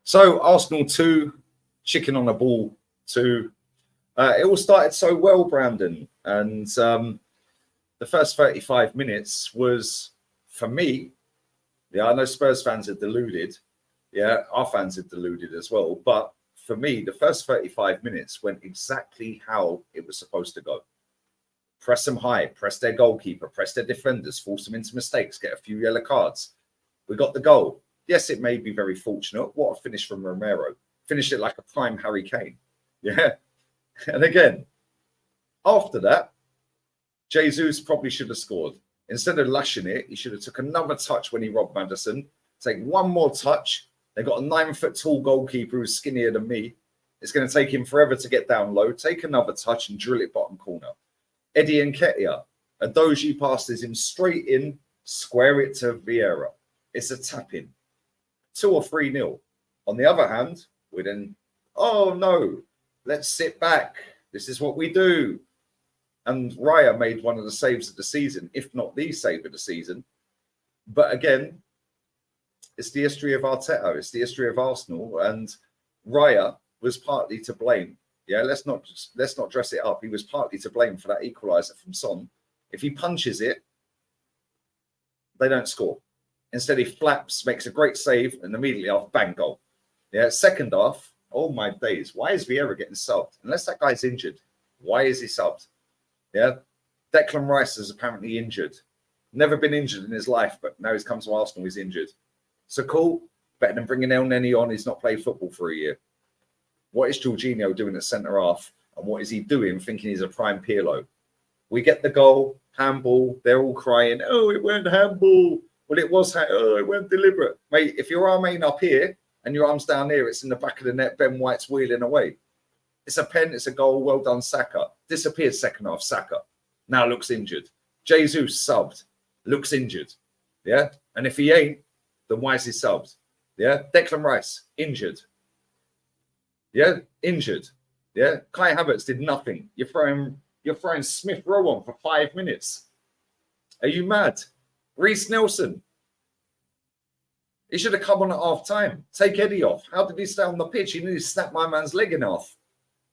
So Arsenal 2, chicken on a ball 2. It all started so well, Brandon. And the first 35 minutes was, for me, I know Spurs fans are deluded. Yeah, our fans are deluded as well. But for me, the first 35 minutes went exactly how it was supposed to go. Press them high, press their goalkeeper, press their defenders, force them into mistakes, get a few yellow cards. We got the goal. Yes, it may be very fortunate. What a finish from Romero. Finished it like a prime Harry Kane. Yeah. And again, after that, Jesus probably should have scored. Instead of lashing it, he should have took another touch when he robbed Maddison. Take one more touch. They got a 9-foot tall goalkeeper who's skinnier than me. It's going to take him forever to get down low. Take another touch and drill it bottom corner. Eddie Nketiah, a doji passes him straight in, square it to Vieira. It's a tap-in. 2 or 3-0. On the other hand, we then, oh no, let's sit back. This is what we do. And Raya made one of the saves of the season, if not the save of the season. But again, it's the history of Arteta. It's the history of Arsenal. And Raya was partly to blame. Yeah, let's not dress it up. He was partly to blame for that equaliser from Son. If he punches it, they don't score. Instead, he flaps, makes a great save, and immediately off, bang, goal. Yeah, second half, oh my days, why is Vieira getting subbed? Unless that guy's injured, why is he subbed? Yeah, Declan Rice is apparently injured. Never been injured in his life, but now he's come to Arsenal, he's injured. So cool, better than bringing El Neni on, he's not played football for a year. What is Jorginho doing at centre-half? And what is he doing thinking he's a prime Pirlo? We get the goal, handball, they're all crying, oh, it weren't handball. Well, it was, oh, it weren't deliberate. Mate, if your arm ain't up here and your arm's down here, it's in the back of the net, Ben White's wheeling away. It's a pen, it's a goal, well done, Saka. Disappeared second half, Saka. Now looks injured. Jesus subbed, looks injured. Yeah? And if he ain't, then why is he subbed? Yeah? Declan Rice, injured. Yeah? Injured. Yeah? Kai Havertz did nothing. You're throwing Smith Rowe on for 5 minutes. Are you mad? Reece Nelson. He should have come on at half time. Take Eddie off. How did he stay on the pitch? He nearly snapped my man's leg in half.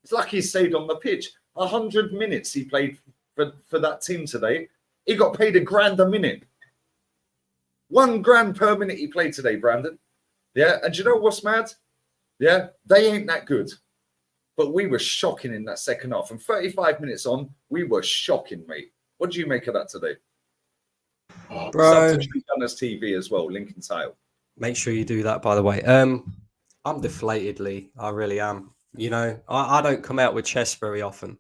It's lucky he stayed on the pitch. 100 minutes he played for that team today. He got paid £1,000 a minute. £1,000 per minute he played today, Brandon. Yeah, and do you know what's mad? Yeah, they ain't that good. But we were shocking in that second half. And 35 minutes on, we were shocking, mate. What do you make of that today? Bro. Substitute Gunners TV as well, link in title. Make sure you do that, by the way. I'm deflated, Lee. I really am. You know, I don't come out with chest very often.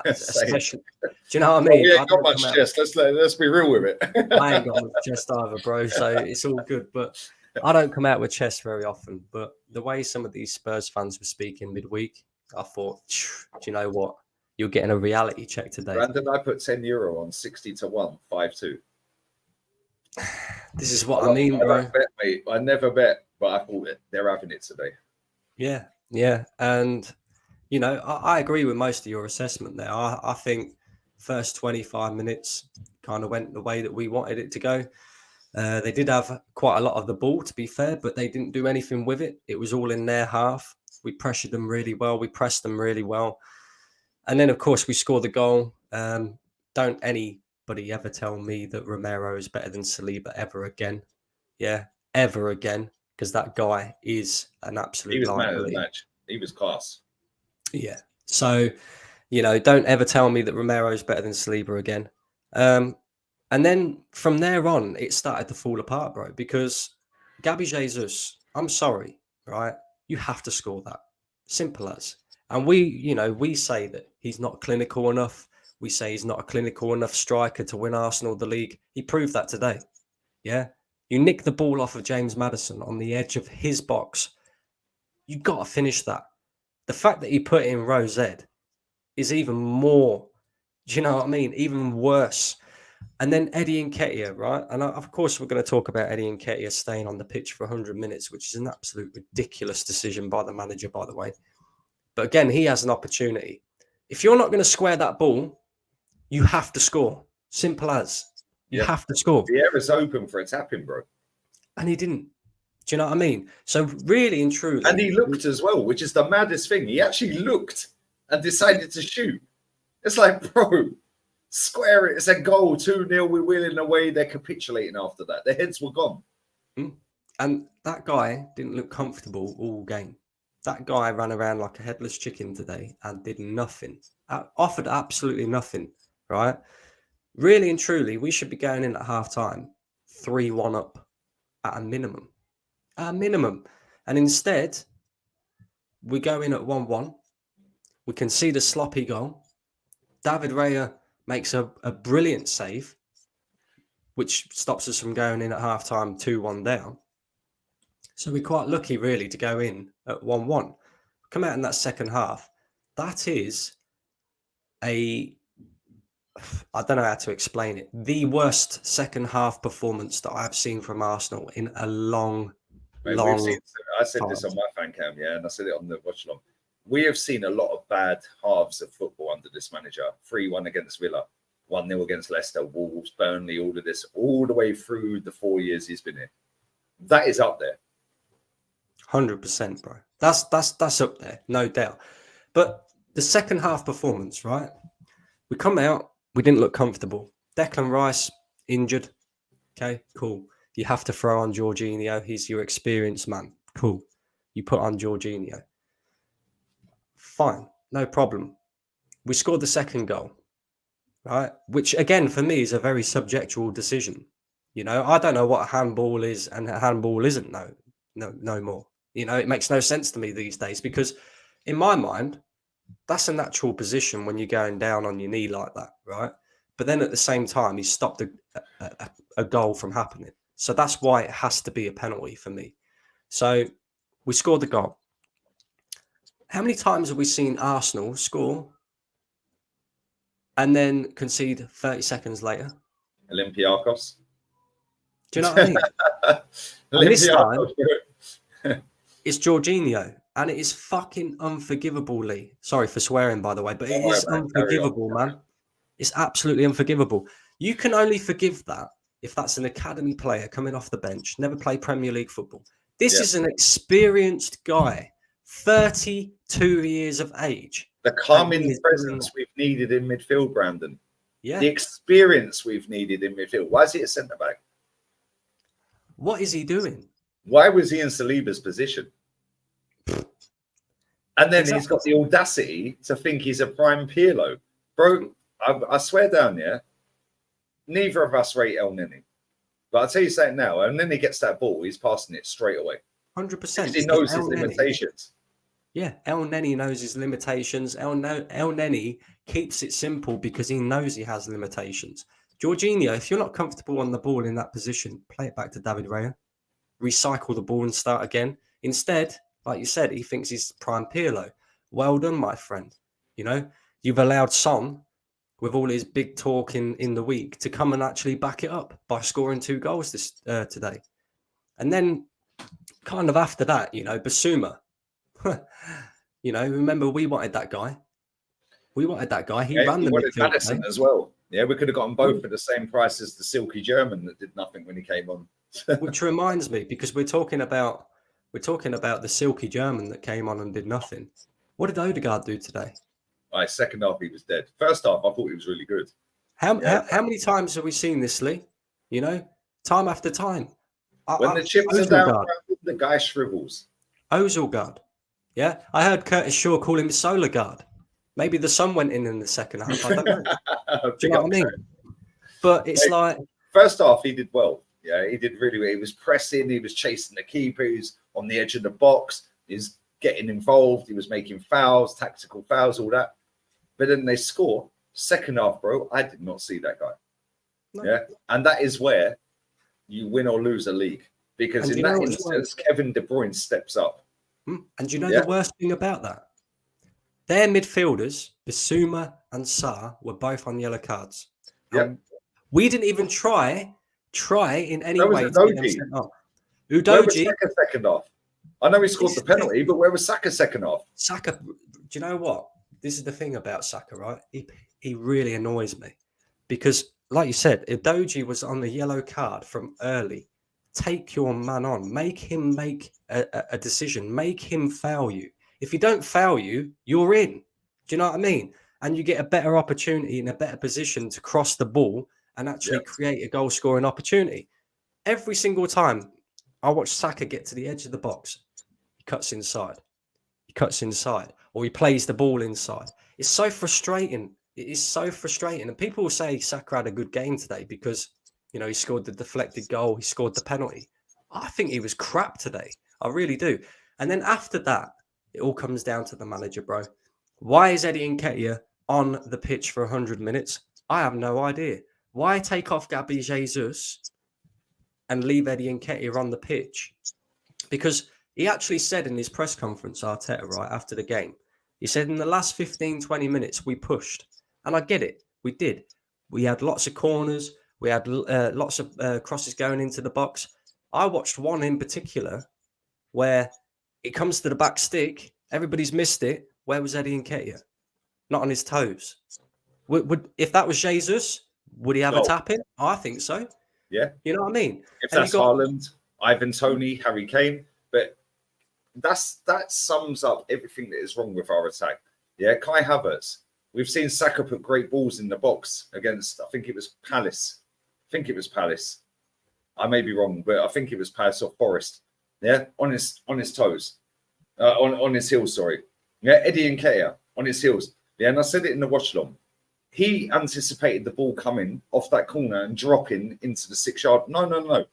Especially, do you know what I mean? We ain't got much chest. Let's be real with it. I ain't got much chest either, bro. So it's all good. But I don't come out with chest very often. But the way some of these Spurs fans were speaking midweek, I thought, do you know what? You're getting a reality check today. Brandon, I put €10 on 60-1, 5-2. This is what I mean, bro. Bet, mate. I never bet, but I thought they're having it today. Yeah. And, you know, I agree with most of your assessment there. I think first 25 minutes kind of went the way that we wanted it to go. They did have quite a lot of the ball, to be fair, but they didn't do anything with it. It was all in their half. We pressured them really well. We pressed them really well. And then, of course, we scored the goal. Don't anybody ever tell me that Romero is better than Saliba ever again. Yeah, ever again. Because that guy is an absolute He was man of liability. the match. He was class. Yeah. So, you know, don't ever tell me that Romero is better than Saliba again. And then from there on, it started to fall apart, bro. Because Gabby Jesus, I'm sorry, right? You have to score that. Simple as. And we say that he's not clinical enough. We say he's not a clinical enough striker to win Arsenal the league. He proved that today. Yeah. You nick the ball off of James Maddison on the edge of his box. You got to finish that. The fact that he put in Rose is even more, do you know what I mean? Even worse. And then Eddie Nketiah, right? And of course, we're going to talk about Eddie Nketiah staying on the pitch for 100 minutes, which is an absolute ridiculous decision by the manager, by the way. But again, he has an opportunity. If you're not going to square that ball, you have to score. Simple as. You have to score. The air is open for a tapping, bro. And he didn't. Do you know what I mean? So really and And truly, he looked as well, which is the maddest thing. He actually looked and decided to shoot. It's like, bro, square it. It's a goal, 2-0. We're wheeling away. They're capitulating after that. Their heads were gone. and that guy didn't look comfortable all game. That guy ran around like a headless chicken today and did nothing. Offered absolutely nothing, right? Really and truly, we should be going in at half time 3-1 up at a minimum. At a minimum. And instead, we go in at 1-1. We concede a sloppy goal. David Raya makes a brilliant save, which stops us from going in at half time 2-1 down. So we're quite lucky, really, to go in at 1-1. Come out in that second half. That is I don't know how to explain it. The worst second half performance that I've seen from Arsenal in a long, Mate, we've seen. long I said time. this on my fan cam, yeah, and I said it on the watch along. We have seen a lot of bad halves of football under this manager. 3-1 against Villa, 1-0 against Leicester, Wolves, Burnley, all of this, all the way through the 4 years he's been here. That is up there. 100%, bro. That's up there, no doubt. But the second half performance, right? We come out, we didn't look comfortable. Declan Rice injured. Okay, cool. You have to throw on Jorginho. He's your experienced man. Cool. You put on Jorginho. Fine, no problem. We scored the second goal, right? Which again, for me, is a very subjectual decision. You know, I don't know what a handball is and a handball isn't. No more. You know, it makes no sense to me these days because, in my mind, that's a natural position when you're going down on your knee like that, right? But then at the same time, he stopped a goal from happening. So that's why it has to be a penalty for me. So we scored the goal. How many times have we seen Arsenal score and then concede 30 seconds later? Olympiacos. Do you know what I mean? And this time, Olympiacos. it's Jorginho, and it is fucking unforgivable, Lee. Sorry for swearing, by the way, but it is unforgivable, man. It's absolutely unforgivable. You can only forgive that if that's an academy player coming off the bench, never played Premier League football. This is an experienced guy, 32 years of age. The calming presence we've needed in midfield, Brandon. Yeah. The experience we've needed in midfield. Why is he a centre back? What is he doing? Why was he in Saliba's position? And then he's got the audacity to think he's a prime Pirlo. Bro, I swear down, yeah, neither of us rate El Neni. But I'll tell you something now, El Neni gets that ball, he's passing it straight away. 100%. Because he knows his limitations. Yeah, El Neni knows his limitations. El Neni keeps it simple because he knows he has limitations. Jorginho, if you're not comfortable on the ball in that position, play it back to David Raya. Recycle the ball and start again. Instead, like you said, he thinks he's prime Pirlo. Well done, my friend. You know, you've allowed Son, with all his big talk in the week, to come and actually back it up by scoring 2 goals this today. And then kind of after that, you know, Basuma. You know, remember we wanted that guy. He ran the midfield Madison as well. Yeah, we could have gotten both for the same price as the silky German that did nothing when he came on. Which reminds me, because we're talking about the silky German that came on and did nothing. What did Odegaard do today? Second half, he was dead. First half, I thought he was really good. How many times have we seen this, Lee? You know, time after time. When the chips are down, the guy shrivels. Ozilgard. Yeah, I heard Curtis Shaw call him Solar Guard. Maybe the sun went in the second half. I don't know. Do you know what I mean? But it's like first half, he did well. Yeah, he did really well. He was pressing. He was chasing the keeper. He was on the edge of the box. He's getting involved. He was making fouls, tactical fouls, all that. But then they score. Second half, bro, I did not see that guy. No. Yeah, and that is where you win or lose a league. Because in that instance, Kevin De Bruyne steps up. And you know the worst thing about that? Their midfielders, Bissouma and Sarr, were both on yellow cards. Yeah. We didn't even try in any way to get them sent off. Udogie. Where was Saka second half? I know he scored the penalty, but where was Saka second half? Saka, do you know what? This is the thing about Saka, right? He really annoys me because, like you said, Udogie was on the yellow card from early. take your man on. Make him make a decision. Make him foul you. If he don't foul you, you're in. Do you know what I mean? And you get a better opportunity in a better position to cross the ball and actually create a goal scoring opportunity. Every single time I watch Saka get to the edge of the box, he cuts inside. He cuts inside, or he plays the ball inside. It's so frustrating. It is so frustrating. And people will say Saka had a good game today because, you know, he scored the deflected goal, he scored the penalty. I think he was crap today. I really do. And then after that, it all comes down to the manager, bro. Why is Eddie Nketiah on the pitch for 100 minutes? I have no idea. Why take off Gabby Jesus and leave Eddie Nketiah on the pitch? Because he actually said in his press conference, Arteta, right after the game, he said in the last 15, 20 minutes, we pushed. And I get it. We did. We had lots of corners. We had lots of crosses going into the box. I watched one in particular where it comes to the back stick. Everybody's missed it. Where was Eddie Nketiah? Not on his toes. If that was Jesus, would he have a tap in? I think so. Yeah. You know what I mean? If that's Haaland, Ivan Toney, Harry Kane, but that sums up everything that is wrong with our attack. Yeah, Kai Havertz. We've seen Saka put great balls in the box against, I think it was Palace. I may be wrong, but I think it was Palace or Forest. Yeah, on his toes, on his heels. Sorry. Yeah, Eddie Nketiah on his heels. Yeah, and I said it in the watch along. He anticipated the ball coming off that corner and dropping into the 6 yard. No.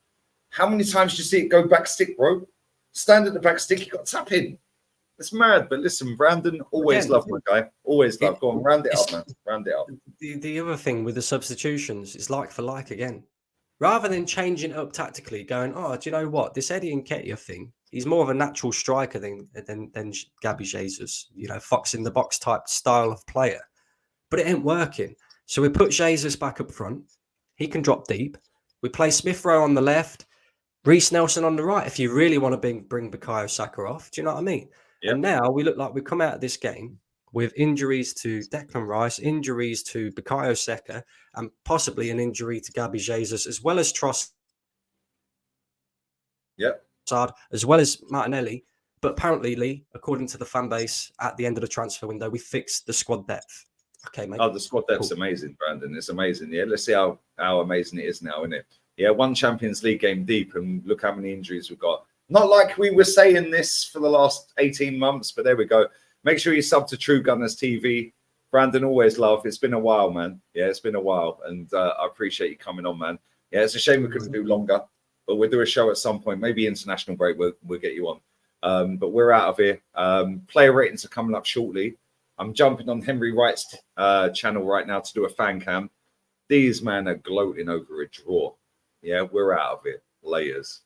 How many times do you see it go back stick, bro? Stand at the back stick, you got to tap in. It's mad. But listen, Brandon, always love my guy. Always love. Go on, round it up, man. Round it up. The other thing with the substitutions is like for like again. Rather than changing it up tactically, going, oh, do you know what? This Eddie Nketiah thing, he's more of a natural striker than Gabby Jesus, you know, fox in the box type style of player. But it ain't working. So we put Jesus back up front. He can drop deep. We play Smith Rowe on the left, Reece Nelson on the right. If you really want to bring Bukayo Saka off, do you know what I mean? Yep. And now we look like we've come out of this game with injuries to Declan Rice, injuries to Bukayo Saka, and possibly an injury to Gabby Jesus, as well as Trossard, as well as Martinelli. But apparently, Lee, according to the fan base, at the end of the transfer window, we fixed the squad depth. Okay, mate. Oh, the squad depth's amazing, Brandon. It's amazing. Yeah, let's see how amazing it is now, isn't it? Yeah, one Champions League game deep, and look how many injuries we've got. Not like we were saying this for the last 18 months, but there we go. Make sure you sub to True Gunners TV. Brandon, always love. It's been a while, man. Yeah, it's been a while, and I appreciate you coming on, man. Yeah, it's a shame we couldn't do longer, but we'll do a show at some point. Maybe international break, we'll get you on. But we're out of here. Player ratings are coming up shortly. I'm jumping on Henry Wright's channel right now to do a fan cam. These men are gloating over a draw. Yeah, we're out of it. Layers.